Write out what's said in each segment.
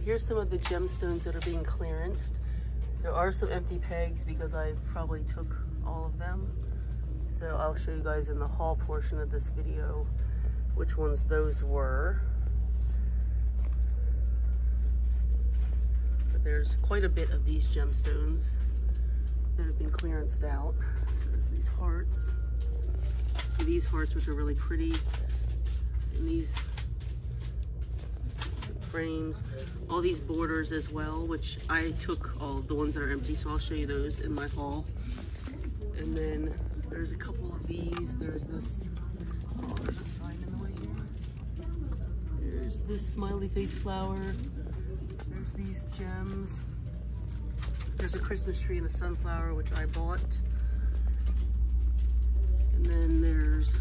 But here's some of the gemstones that are being clearanced. There are some empty pegs because I probably took all of them. So I'll show you guys in the haul portion of this video which ones those were. But there's quite a bit of these gemstones that have been clearanced out. So there's these hearts. These hearts, which are really pretty. And these frames, all these borders as well, which I took all the ones that are empty, so I'll show you those in my haul. And then there's a couple of these. There's this, oh, there's a sign in the way here. There's this smiley face flower. There's these gems. There's a Christmas tree and a sunflower, which I bought. And then there's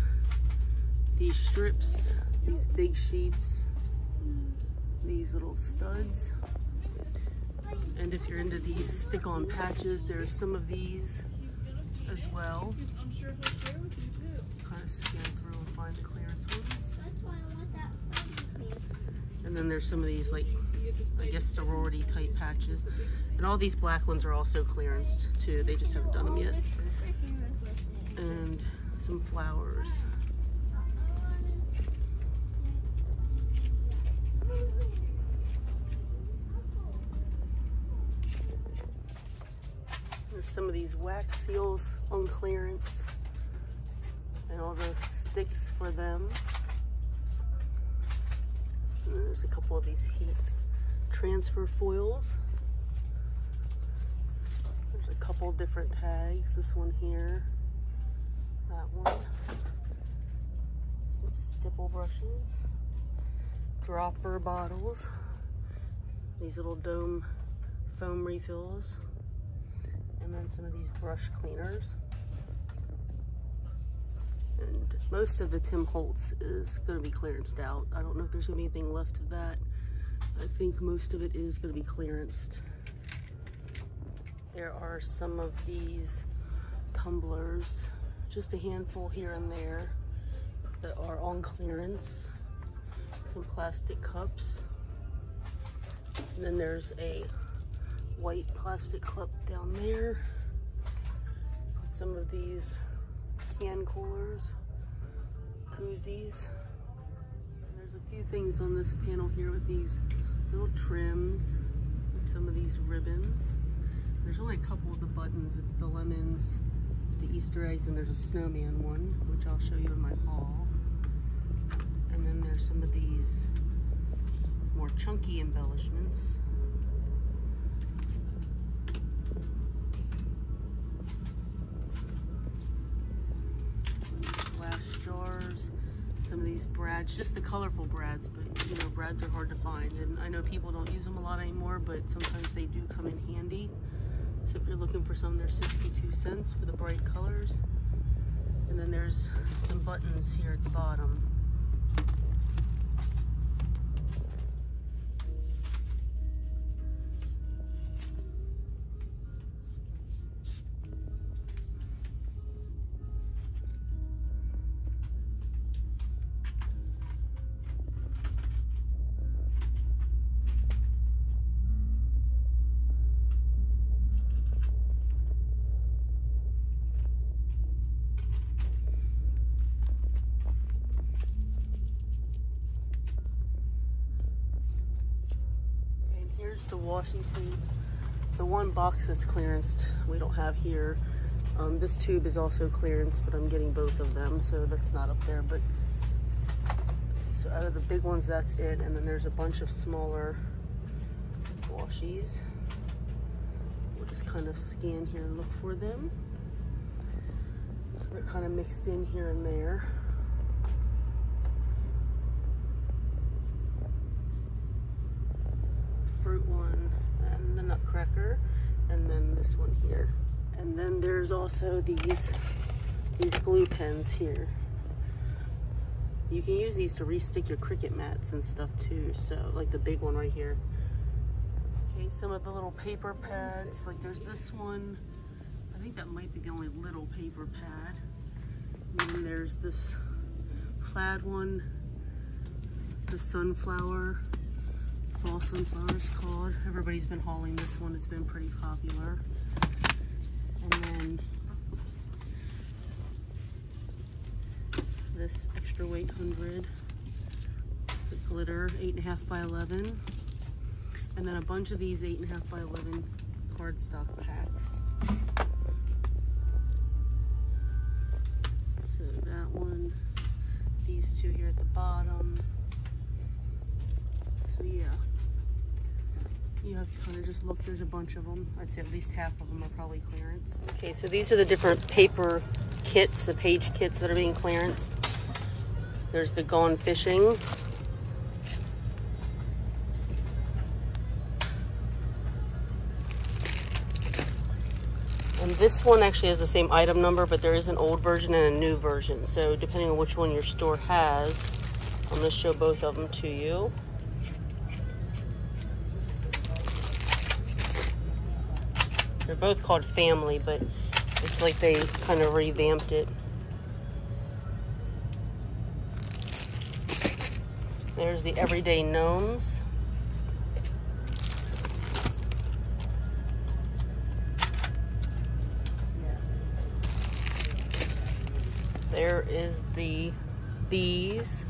these strips, these big sheets, these little studs. And if you're into these stick-on patches, there's some of these as well. Kind of scan through and find the clearance ones. And then there's some of these, like, I guess sorority type patches. And all these black ones are also clearanced too. They just haven't done them yet. And some flowers. There's some of these wax seals on clearance and all the sticks for them. And then there's a couple of these heat transfer foils. There's a couple different tags. This one here, that one. Some stipple brushes, dropper bottles, these little dome foam refills, and then some of these brush cleaners. And most of the Tim Holtz is going to be clearanced out. I don't know if there's going to be anything left of that. I think most of it is going to be clearanced. There are some of these tumblers, just a handful here and there, that are on clearance. Some plastic cups. And then there's a white plastic cup down there. Some of these can coolers, koozies. And there's a few things on this panel here with these little trims, and some of these ribbons. There's only a couple of the buttons. It's the lemons, the Easter eggs, and there's a snowman one, which I'll show you in my haul. And then there's some of these more chunky embellishments. Glass jars, some of these brads, just the colorful brads, but you know, brads are hard to find, and I know people don't use them a lot anymore, but sometimes they do come in handy. So if you're looking for some, they're 62 cents for the bright colors. And then there's some buttons here at the bottom. The washi tape, the one box that's clearanced we don't have here. This tube is also clearanced, but I'm getting both of them, so that's not up there. But so out of the big ones, that's it. And then there's a bunch of smaller washies. We'll just kind of scan here and look for them. They're kind of mixed in here and there. Fruit one and the nutcracker, and then this one here. And then there's also these glue pens here. You can use these to re-stick your Cricut mats and stuff too, so like the big one right here. Okay, some of the little paper pads, like there's this one. I think that might be the only little paper pad. And then there's this plaid one, the sunflower, Fall sunflowers called. Everybody's been hauling this one. It's been pretty popular. And then this extra weight 100, the glitter 8.5 by 11, and then a bunch of these 8.5 by 11 cardstock packs. So that one, these two here at the bottom. So yeah, you have to kind of just look. There's a bunch of them. I'd say at least half of them are probably clearanced. Okay, so these are the different paper kits, the page kits that are being clearanced. There's the Gone Fishing. And this one actually has the same item number, but there is an old version and a new version. So depending on which one your store has, I'm going to show both of them to you. They're both called Family, but it's like they kind of revamped it. There's the Everyday Gnomes. There is the Bees.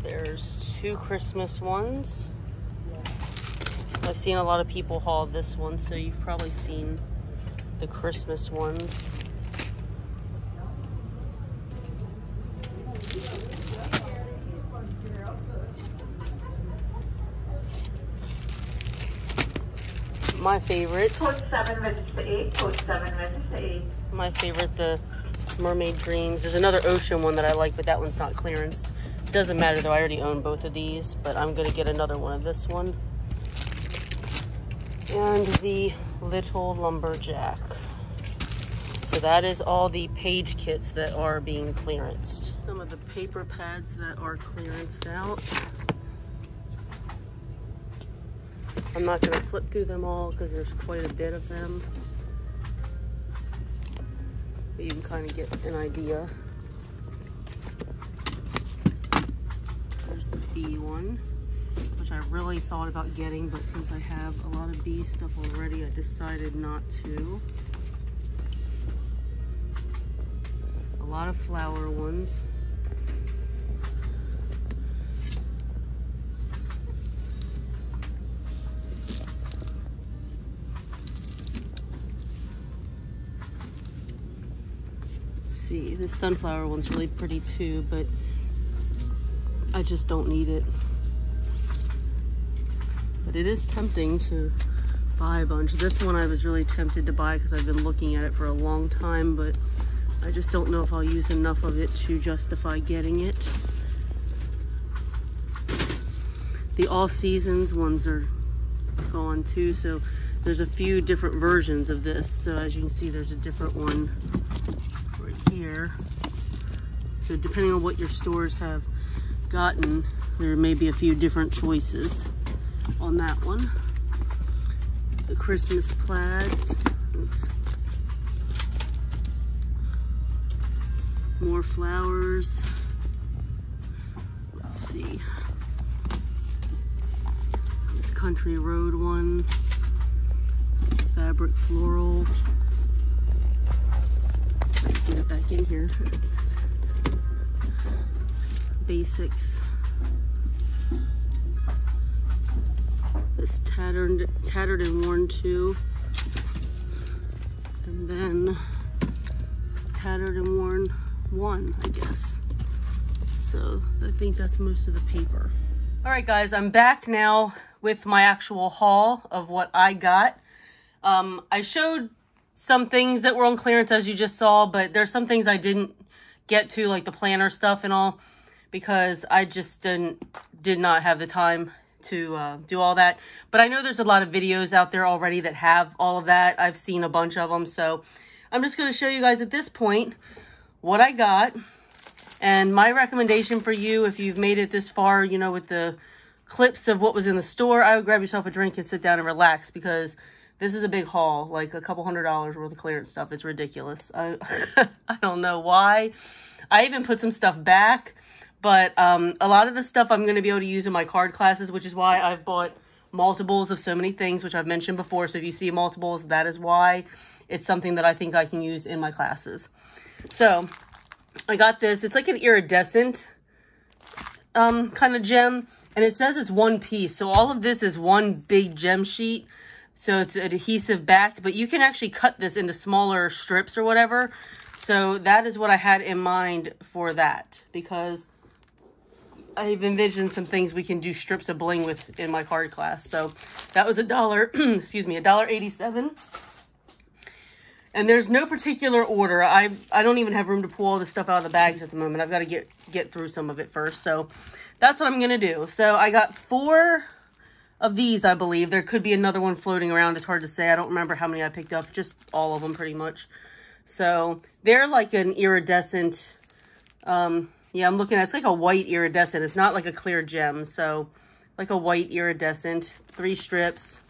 There's two Christmas ones. I've seen a lot of people haul this one, so you've probably seen the Christmas ones. My favorite. Code 7 visits to 8. Code 7 visits to 8. My favorite, the Mermaid Dreams. There's another ocean one that I like, but that one's not clearanced. Doesn't matter though, I already own both of these, but I'm gonna get another one of this one. And the Little Lumberjack. So that is all the page kits that are being clearanced. Some of the paper pads that are clearanced out. I'm not gonna flip through them all because there's quite a bit of them. But you can kind of get an idea. There's the bee one, which I really thought about getting, but since I have a lot of bee stuff already, I decided not to. A lot of flower ones. See, this sunflower one's really pretty too, but I just don't need it. But it is tempting to buy a bunch. This one I was really tempted to buy because I've been looking at it for a long time, but I just don't know if I'll use enough of it to justify getting it. The All Seasons ones are gone too, so there's a few different versions of this. So as you can see, there's a different one right here. So depending on what your stores have gotten, there may be a few different choices on that one. The Christmas plaids. Oops. More flowers. Let's see. This Country Road one. Fabric floral. Get it back in here. Basics. This tattered and worn too. And then tattered and worn one, I guess. So I think that's most of the paper. All right, guys, I'm back now with my actual haul of what I got. I showed some things that were on clearance, as you just saw, but there's some things I didn't get to, like the planner stuff and all, because I just did not have the time to do all that. But I know there's a lot of videos out there already that have all of that. I've seen a bunch of them, so I'm just going to show you guys at this point what I got. And my recommendation for you, if you've made it this far, you know, with the clips of what was in the store, I would grab yourself a drink and sit down and relax, because This is a big haul, like a couple $100 worth of clearance stuff. It's ridiculous. I don't know why. I even put some stuff back, but a lot of the stuff I'm going to be able to use in my card classes, which is why I've bought multiples of so many things, which I've mentioned before. So if you see multiples, that is why. It's something that I think I can use in my classes. So I got this. It's like an iridescent kind of gem, and it says it's one piece. So all of this is one big gem sheet. So it's adhesive backed, but you can actually cut this into smaller strips or whatever. So that is what I had in mind for that, because I've envisioned some things we can do strips of bling with in my card class. So that was excuse me, $1.87. And there's no particular order. I don't even have room to pull all this stuff out of the bags at the moment. I've got to get through some of it first. So that's what I'm going to do. So I got 4 of these, I believe. There could be another one floating around. It's hard to say. I don't remember how many I picked up. Just all of them pretty much. So they're like an iridescent. Yeah, I'm looking at, it's like a white iridescent. It's not like a clear gem. So like a white iridescent. 3 strips.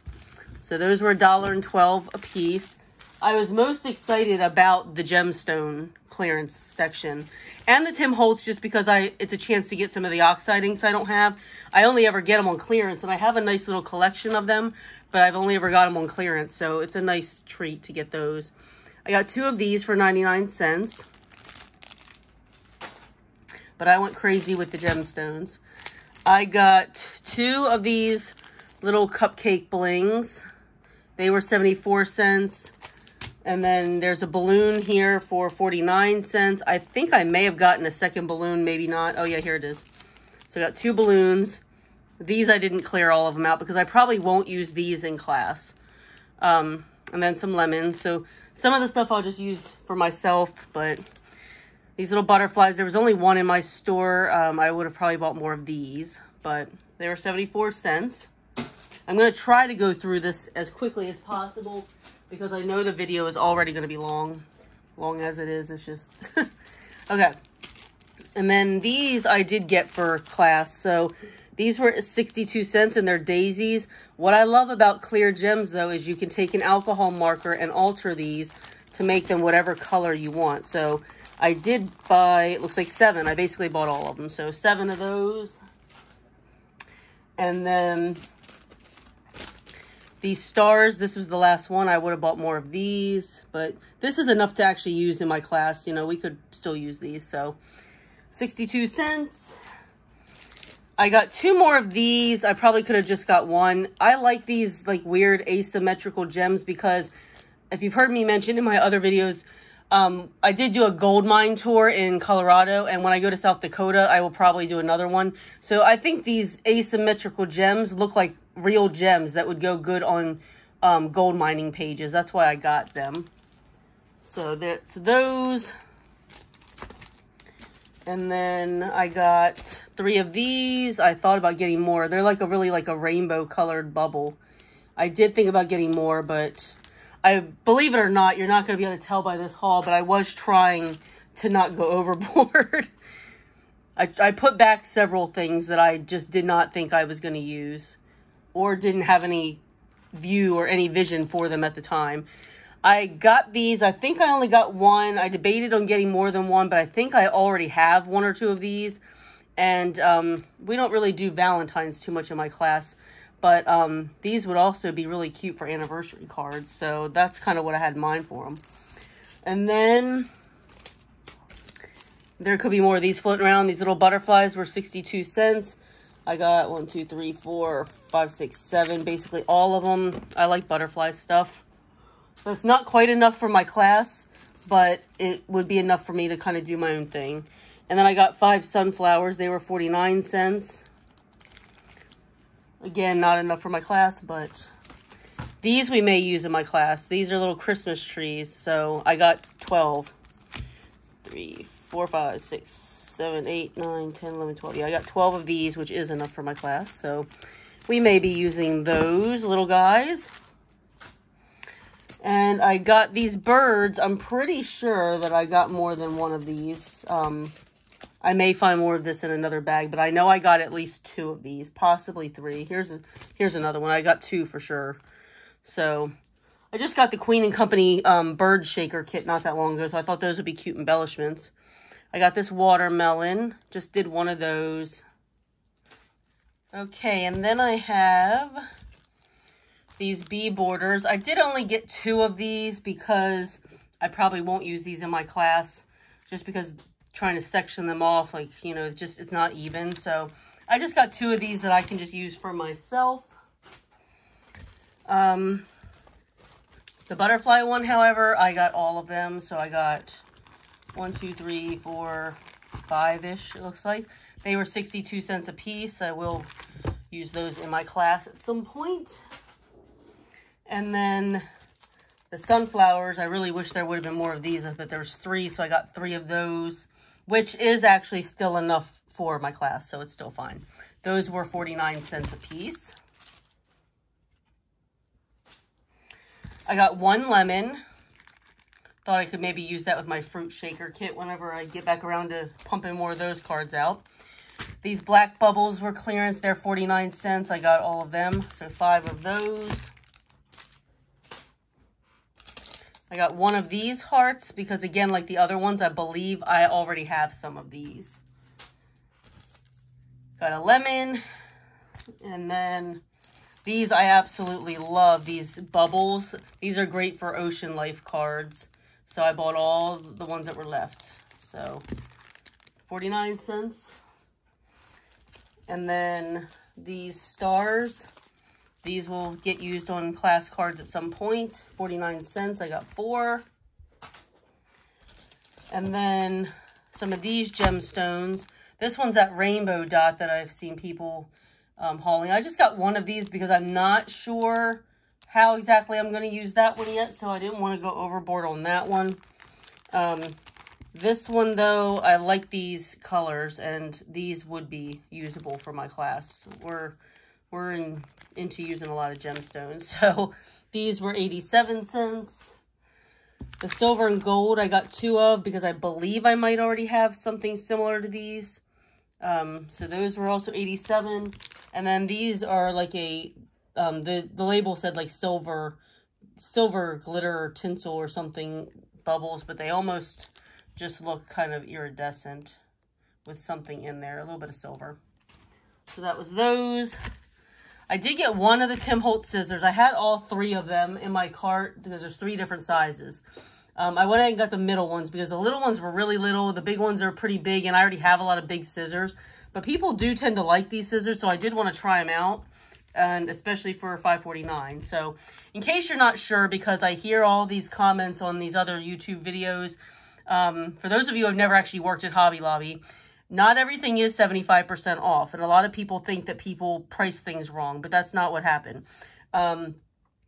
So those were $1.12 a piece. I was most excited about the gemstone clearance section and the Tim Holtz, just because it's a chance to get some of the oxide inks I don't have. I only ever get them on clearance, and I have a nice little collection of them, but I've only ever got them on clearance, so it's a nice treat to get those. I got 2 of these for 99 cents, but I went crazy with the gemstones. I got 2 of these little cupcake blings. They were 74 cents. And then there's a balloon here for 49 cents. I think I may have gotten a second balloon, maybe not. Oh yeah, here it is. So I got 2 balloons. These I didn't clear all of them out because I probably won't use these in class. And then some lemons. So some of the stuff I'll just use for myself, but these little butterflies, there was only 1 in my store. I would have probably bought more of these, but they were 74 cents. I'm going to try to go through this as quickly as possible, because I know the video is already going to be long as it is. It's just, okay. And then these I did get for class. So these were 62 cents and they're daisies. What I love about clear gems though, is you can take an alcohol marker and alter these to make them whatever color you want. So I did buy, it looks like 7. I basically bought all of them. So 7 of those. And then these stars, this was the last one. I would have bought more of these, but this is enough to actually use in my class. You know, we could still use these. So 62 cents. I got 2 more of these. I probably could have just got 1. I like these like weird asymmetrical gems because if you've heard me mention in my other videos, I did do a gold mine tour in Colorado, and when I go to South Dakota, I will probably do another one. So I think these asymmetrical gems look like real gems that would go good on gold mining pages. That's why I got them. So that's those. And then I got 3 of these. I thought about getting more. They're like a rainbow colored bubble. I did think about getting more, but I believe it or not, you're not going to be able to tell by this haul, but I was trying to not go overboard. I put back several things that I just did not think I was going to use or didn't have any view or any vision for them at the time. I got these. I think I only got 1. I debated on getting more than 1, but I think I already have 1 or 2 of these. And we don't really do Valentine's too much in my class. But these would also be really cute for anniversary cards. So that's kind of what I had in mind for them. And then there could be more of these floating around. These little butterflies were 62 cents. I got 1, 2, 3, 4, 5, 6, 7. Basically all of them. I like butterfly stuff. That's not quite enough for my class, but it would be enough for me to kind of do my own thing. And then I got 5 sunflowers. They were 49 cents. Again, not enough for my class, but these we may use in my class. These are little Christmas trees, so I got 12. 3, 4, 5, 6, 7, 8, 9, 10, 11, 12. Yeah, I got 12 of these, which is enough for my class. So we may be using those little guys. And I got these birds. I'm pretty sure that I got more than 1 of these. I may find more of this in another bag, but I know I got at least 2 of these, possibly 3. Here's another one. I got 2 for sure. So I just got the Queen & Company bird shaker kit not that long ago, so I thought those would be cute embellishments. I got this watermelon. Just did one of those. Okay, and then I have these bee borders. I did only get 2 of these because I probably won't use these in my class, just because trying to section them off, like, you know, just it's not even. So I just got 2 of these that I can just use for myself. The butterfly one, however, I got all of them. So I got 1, 2, 3, 4, 5-ish, it looks like. They were 62 cents a piece. I will use those in my class at some point. And then the sunflowers, I really wish there would have been more of these, but there's 3, so I got 3 of those, which is actually still enough for my class, so it's still fine. Those were 49 cents a piece. I got 1 lemon. Thought I could maybe use that with my fruit shaker kit whenever I get back around to pumping more of those cards out. These black bubbles were clearance. They're 49 cents. I got all of them, so 5 of those. I got 1 of these hearts because, again, like the other ones, I believe I already have some of these. Got a lemon. And then these I absolutely love, these bubbles. These are great for Ocean Life cards. So I bought all the ones that were left. So 49 cents. And then these stars. These will get used on class cards at some point. 49 cents. I got 4. And then some of these gemstones. This one's that rainbow dot that I've seen people hauling. I just got 1 of these because I'm not sure how exactly I'm going to use that one yet. So I didn't want to go overboard on that one. This one, though, I like these colors. And these would be usable for my class. We're into using a lot of gemstones. So these were 87 cents. The silver and gold I got 2 of because I believe I might already have something similar to these. So those were also 87. And then these are like a, the label said like silver glitter or tinsel or something bubbles, but they almost just look kind of iridescent with something in there, a little bit of silver. So that was those. I did get 1 of the Tim Holtz scissors. I had all 3 of them in my cart because there's 3 different sizes. I went ahead and got the middle ones because the little ones were really little. The big ones are pretty big, and I already have a lot of big scissors. But people do tend to like these scissors, so I did want to try them out, and especially for $5.49. So in case you're not sure, because I hear all these comments on these other YouTube videos, for those of you who have never actually worked at Hobby Lobby, not everything is 75% off. And a lot of people think that people price things wrong, but that's not what happened.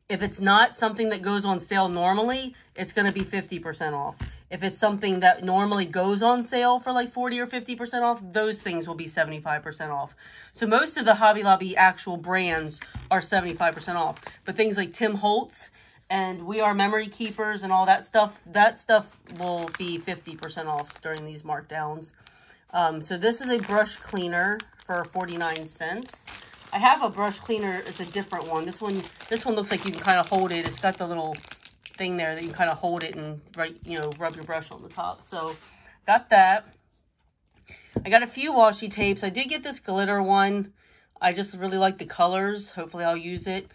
If it's not something that goes on sale normally, it's going to be 50% off. If it's something that normally goes on sale for like 40 or 50% off, those things will be 75% off. So most of the Hobby Lobby actual brands are 75% off. But things like Tim Holtz and We Are Memory Keepers and all that stuff will be 50% off during these markdowns. So this is a brush cleaner for 49 cents. I have a brush cleaner. It's a different one. This one looks like you can kind of hold it. It's got the little thing there that you can kind of hold it and rub your brush on the top. So got that. I got a few washi tapes. I did get this glitter one. I just really like the colors. Hopefully I'll use it.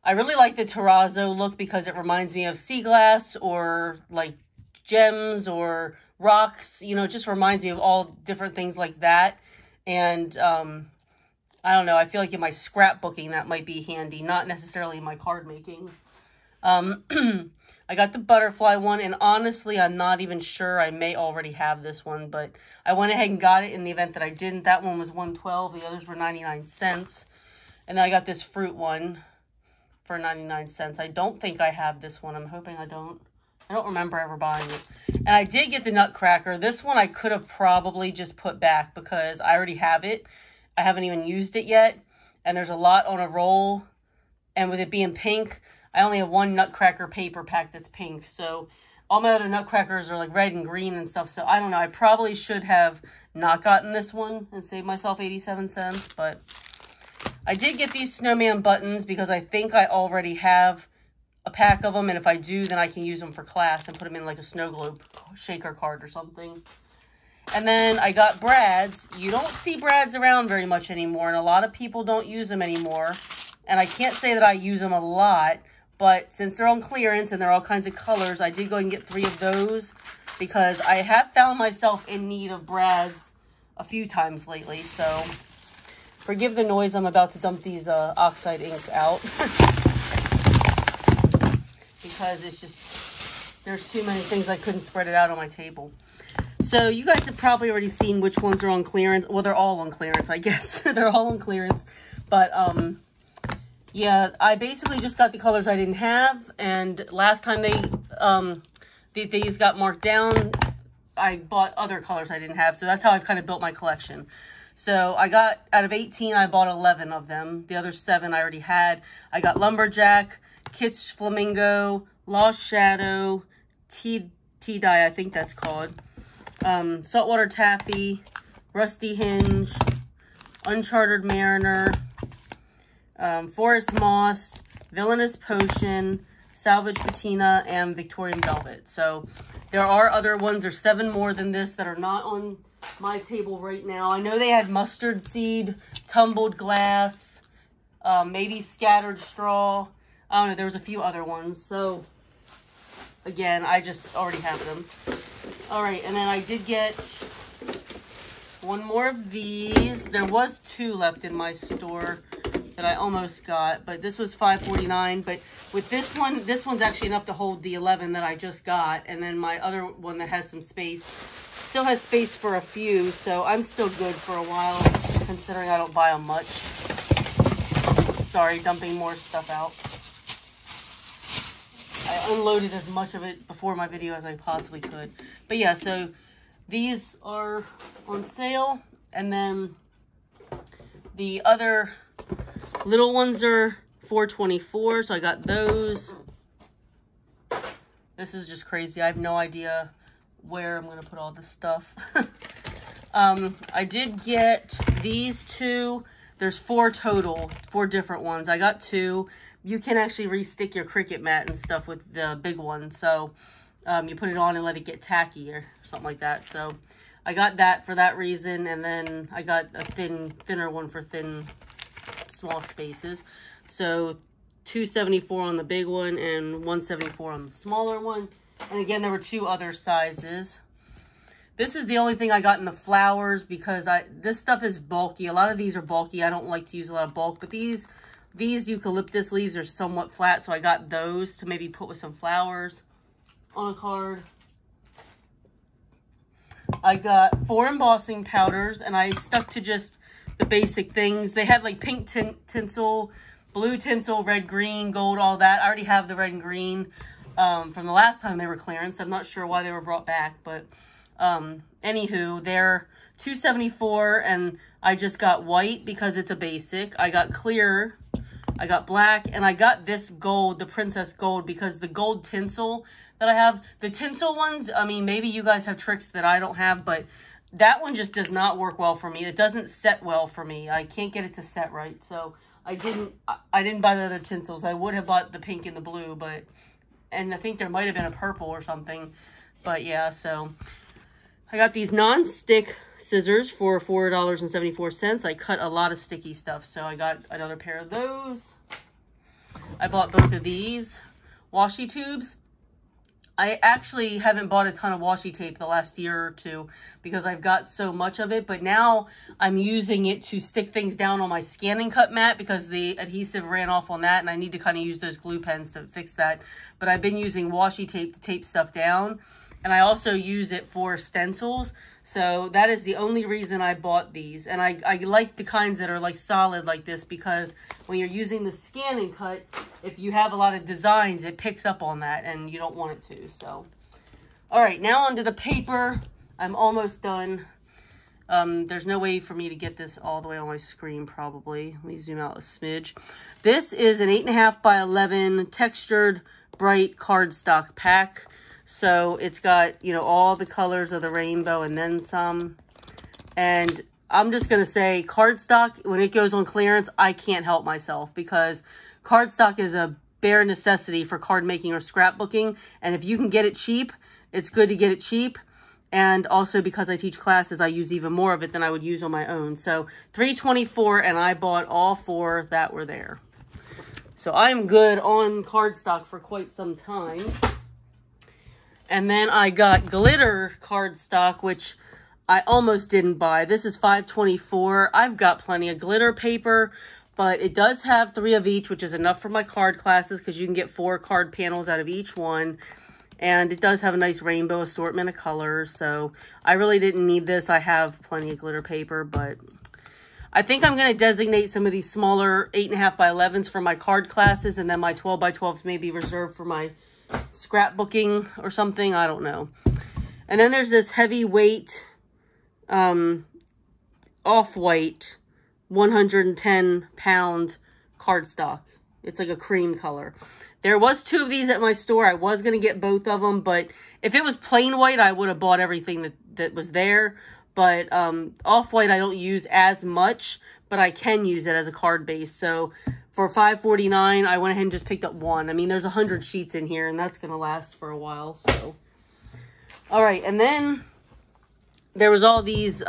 I really like the terrazzo look because it reminds me of sea glass or like gems or rocks. You know, it just reminds me of all different things like that. And I don't know. I feel like in my scrapbooking that might be handy. Not necessarily in my card making. I got the butterfly one, and honestly, I'm not even sure. I may already have this one, but I went ahead and got it in the event that I didn't. That one was $1.12. The others were 99 cents. And then I got this fruit one for 99 cents. I don't think I have this one. I'm hoping I don't. I don't remember ever buying it. And I did get the Nutcracker. This one I could have probably just put back because I already have it. I haven't even used it yet. And there's a lot on a roll. And with it being pink, I only have 1 Nutcracker paper pack that's pink. So all my other Nutcrackers are like red and green and stuff. So I don't know. I probably should have not gotten this one and saved myself 87 cents. But I did get these snowman buttons because I think I already have a pack of them, and if I do, then I can use them for class and put them in like a snow globe shaker card or something. And then I got brads. You don't see brads around very much anymore, and a lot of people don't use them anymore. And I can't say that I use them a lot, but since they're on clearance and they're all kinds of colors, I did go and get 3 of those because I have found myself in need of brads a few times lately. So forgive the noise. I'm about to dump these oxide inks out because it's just, there's too many things. I couldn't spread it out on my table. So you guys have probably already seen which ones are on clearance. Well, they're all on clearance, I guess. They're all on clearance. But, yeah, I basically just got the colors I didn't have. And last time these got marked down, I bought other colors I didn't have. So that's how I've kind of built my collection. So I got, out of 18, I bought 11 of them. The other 7 I already had. I got Lumberjack, Kitsch Flamingo, Lost Shadow, Tea-Dye, I think that's called. Saltwater Taffy, Rusty Hinge, Uncharted Mariner, Forest Moss, Villainous Potion, Salvage Patina, and Victorian Velvet. So there are other ones. There's 7 more than this that are not on my table right now. I know they had Mustard Seed, Tumbled Glass, maybe Scattered Straw. I don't know. There was a few other ones. So again, I just already have them. All right, and then I did get 1 more of these. There was 2 left in my store that I almost got, but this was $5.49. But with this one's actually enough to hold the 11 that I just got. And then my other one that has some space, still has space for a few. So I'm still good for a while, considering I don't buy them much. Sorry, dumping more stuff out. I unloaded as much of it before my video as I possibly could. But yeah, so these are on sale. And then the other little ones are $4.24. So I got those. This is just crazy. I have no idea where I'm going to put all this stuff. I did get these 2. There's 4 total, 4 different ones. I got 2. You can actually re-stick your Cricut mat and stuff with the big one. So you put it on and let it get tacky or something like that. So I got that for that reason. And then I got a thinner one for small spaces. So $2.74 on the big one and $1.74 on the smaller one. And again, there were 2 other sizes. This is the only thing I got in the flowers because this stuff is bulky. A lot of these are bulky. I don't like to use a lot of bulk, but these eucalyptus leaves are somewhat flat, so I got those to maybe put with some flowers on a card. I got 4 embossing powders, and I stuck to just the basic things. They had like pink tinsel, blue tinsel, red, green, gold, all that. I already have the red and green from the last time they were clearance. I'm not sure why they were brought back, but anywho, they're $2.74, and I just got white because it's a basic. I got clear, I got black, and I got this gold, the Princess Gold, because the gold tinsel that I have, the tinsel ones, I mean, maybe you guys have tricks that I don't have, but that one just does not work well for me. It doesn't set well for me. I can't get it to set right, so I didn't buy the other tinsels. I would have bought the pink and the blue, and I think there might have been a purple or something, but yeah, so I got these non-stick scissors for $4.74. I cut a lot of sticky stuff, so I got another pair of those. I bought both of these washi tubes. I actually haven't bought a ton of washi tape the last year or 2 because I've got so much of it, but now I'm using it to stick things down on my scanning cut mat because the adhesive ran off on that, and I need to kind of use those glue pens to fix that. But I've been using washi tape to tape stuff down. And I also use it for stencils. So that is the only reason I bought these. And I like the kinds that are like solid like this because when you're using the scanning cut, if you have a lot of designs, it picks up on that and you don't want it to. So, all right, now onto the paper. I'm almost done. There's no way for me to get this all the way on my screen probably. Let me zoom out a smidge. This is an 8.5 by 11 textured bright cardstock pack. So it's got, you know, all the colors of the rainbow and then some. And I'm just going to say cardstock, when it goes on clearance, I can't help myself because cardstock is a bare necessity for card making or scrapbooking. And if you can get it cheap, it's good to get it cheap. And also because I teach classes, I use even more of it than I would use on my own. So $3.24, and I bought all 4 that were there. So I'm good on cardstock for quite some time. And then I got glitter cardstock, which I almost didn't buy. This is $5.24. I've got plenty of glitter paper, but it does have 3 of each, which is enough for my card classes because you can get 4 card panels out of each one. And it does have a nice rainbow assortment of colors. So I really didn't need this. I have plenty of glitter paper, but I think I'm going to designate some of these smaller 8.5 by 11s for my card classes. And then my 12 by 12s may be reserved for my scrapbooking or something. I don't know. And then there's this heavyweight off-white 110-pound cardstock. It's like a cream color. There was 2 of these at my store. I was going to get both of them, but if it was plain white, I would have bought everything that was there. But off-white I don't use as much, but I can use it as a card base. So for $5.49, I went ahead and just picked up 1. I mean, there's 100 sheets in here, and that's going to last for a while. So, all right, and then there was all these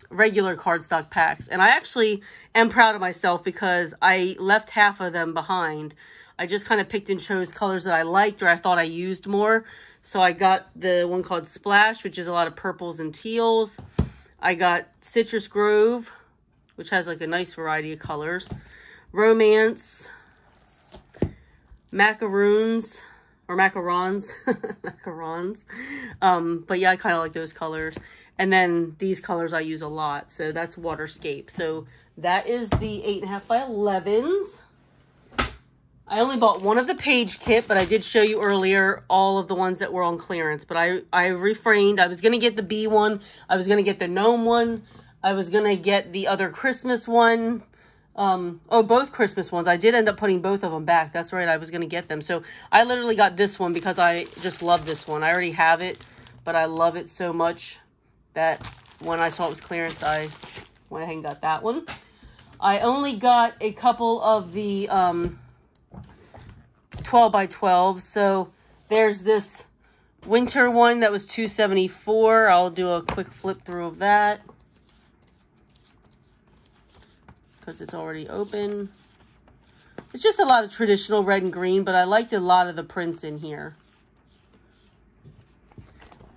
regular cardstock packs. And I actually am proud of myself because I left half of them behind. I just kind of picked and chose colors that I liked or I thought I used more. So I got the one called Splash, which is a lot of purples and teals. I got Citrus Grove, which has like a nice variety of colors. Romance. Macaroons. Or macarons. Macarons. But yeah, I kind of like those colors. And then these colors I use a lot. So that's Waterscape. So that is the 8.5 by 11s. I only bought 1 of the page kit, but I did show you earlier all of the ones that were on clearance. But I refrained. I was going to get the bee one. I was going to get the gnome one. I was going to get the other Christmas one. Both Christmas ones. I did end up putting both of them back. That's right. I was going to get them. So I literally got this one because I just love this one. I already have it, but I love it so much that when I saw it was clearance, I went ahead and got that one. I only got a couple of the 12 by 12. So there's this winter one that was $2.74. I'll do a quick flip through of that because it's already open. It's just a lot of traditional red and green, but I liked a lot of the prints in here.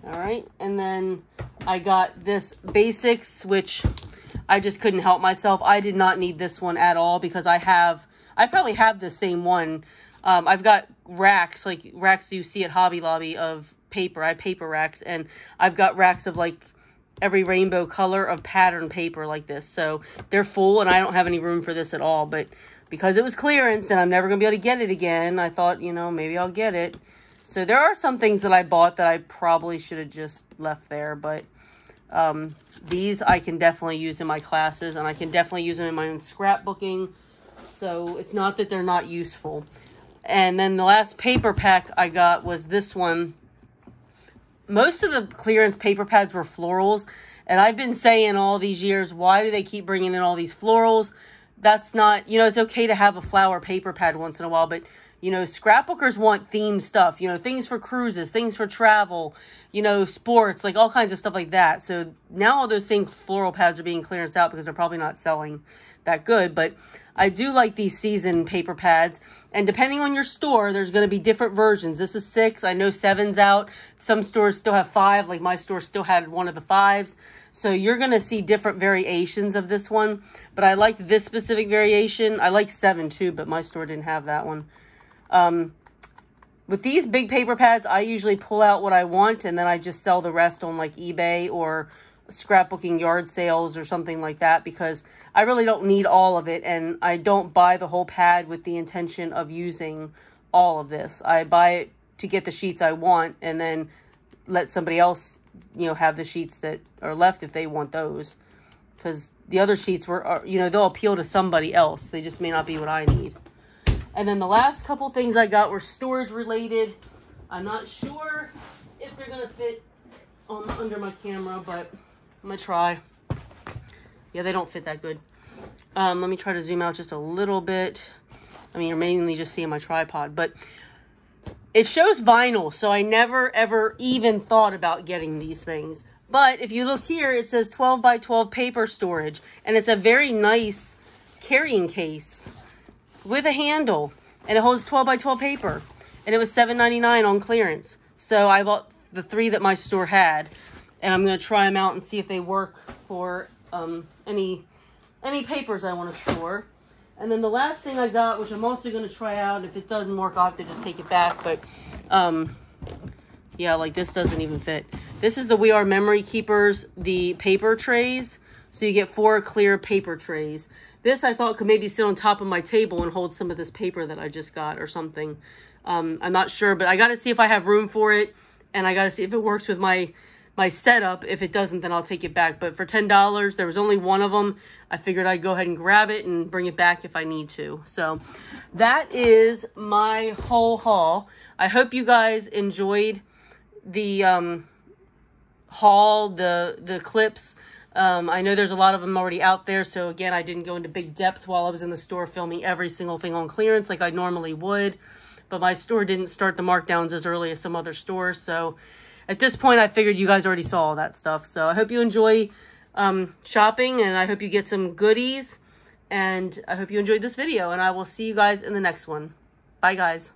All right, and then I got this Basics, which I just couldn't help myself. I did not need this one at all because I probably have the same one. I've got racks, like racks you see at Hobby Lobby of paper. I have paper racks, and I've got racks of like every rainbow color of pattern paper like this. So they're full, and I don't have any room for this at all. But because it was clearance and I'm never going to be able to get it again, I thought, you know, maybe I'll get it. So there are some things that I bought that I probably should have just left there. But these I can definitely use in my classes, and I can definitely use them in my own scrapbooking. So it's not that they're not useful. And then the last paper pack I got was this one. Most of the clearance paper pads were florals. And I've been saying all these years, why do they keep bringing in all these florals? That's not, you know, it's okay to have a flower paper pad once in a while. But, you know, scrapbookers want themed stuff. You know, things for cruises, things for travel, you know, sports, like all kinds of stuff like that. So now all those same floral pads are being clearanced out because they're probably not selling that good. But I do like these season paper pads, and depending on your store, there's going to be different versions. This is 6. I know 7's out. Some stores still have 5. Like my store still had one of the 5s. So you're going to see different variations of this one. But I like this specific variation. I like 7 too, but my store didn't have that one. With these big paper pads, I usually pull out what I want, and then I just sell the rest on like eBay or scrapbooking yard sales or something like that, because I really don't need all of it, and I don't buy the whole pad with the intention of using all of this. I buy it to get the sheets I want, and then let somebody else, you know, have the sheets that are left if they want those, because the other sheets are, you know, they'll appeal to somebody else. They just may not be what I need. And then the last couple things I got were storage related. I'm not sure if they're gonna fit on under my camera, but I'm gonna try. Yeah, they don't fit that good. Let me try to zoom out just a little bit. I mean, you're mainly just seeing my tripod, but it shows vinyl, so I never ever even thought about getting these things. But if you look here, it says 12 by 12 paper storage, and it's a very nice carrying case with a handle, and it holds 12 by 12 paper, and it was $7.99 on clearance. So I bought the 3 that my store had, and I'm going to try them out and see if they work for any papers I want to store. And then the last thing I got, which I'm also going to try out, if it doesn't work, I'll have to just take it back. But, yeah, like this doesn't even fit. This is the We Are Memory Keepers, the paper trays. So you get 4 clear paper trays. This I thought could maybe sit on top of my table and hold some of this paper that I just got or something. I'm not sure, but I got to see if I have room for it. And I got to see if it works with my setup. If it doesn't, then I'll take it back. But for $10, there was only one of them. I figured I'd go ahead and grab it and bring it back if I need to. So that is my whole haul. I hope you guys enjoyed the haul, the clips. I know there's a lot of them already out there. So again, I didn't go into big depth while I was in the store filming every single thing on clearance like I normally would. But my store didn't start the markdowns as early as some other stores. So at this point, I figured you guys already saw all that stuff. So I hope you enjoy shopping, and I hope you get some goodies. And I hope you enjoyed this video, and I will see you guys in the next one. Bye, guys.